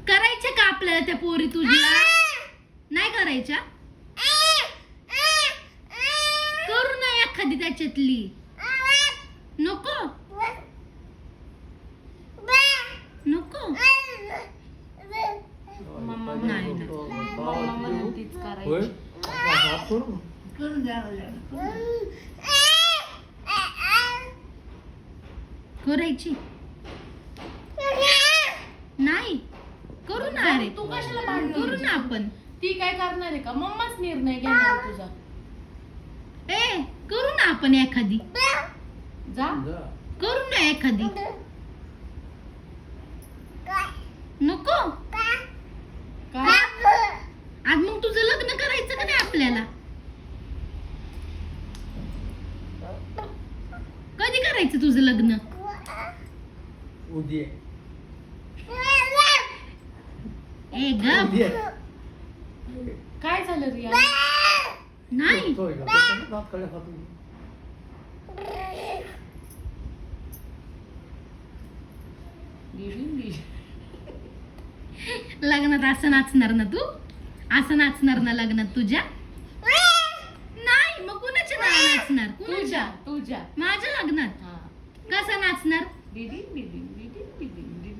करायच्या का आपल्याला त्या पोरी तुझ्या? नाही करायच्या? करू ना एखादी त्याच्यातली. नको नको मम्मा नाही, म्हणते- नाही. मम्मा म्हणतीच करायची. करायची नाही. करू ना. अरे तू कशाला भांडण करू ना आपण. ती काय करणार आहे का? मम्माच निर्णय घेणार आहे तुझा. ए करू ना आपण एखादी. जा. करू ना एखादी. नको काय? आज मग तुझं लग्न करायचं का नाही आपल्याला? कधी करायचं तुझं लग्न? उद्या ए गप. काय झालं रिया? नाही लग्नात असं नाचणार ना तू? असं नाचणार ना लग्नात तुझ्या? नाही मग कुणाच्या नाही नाचणार? तुझ्या कुणाच्या? तुझ्या माझ्या लग्नात हा. कसं नाचणार? डिडिंग डिडिंग डिडिंग डिडिंग डिडिंग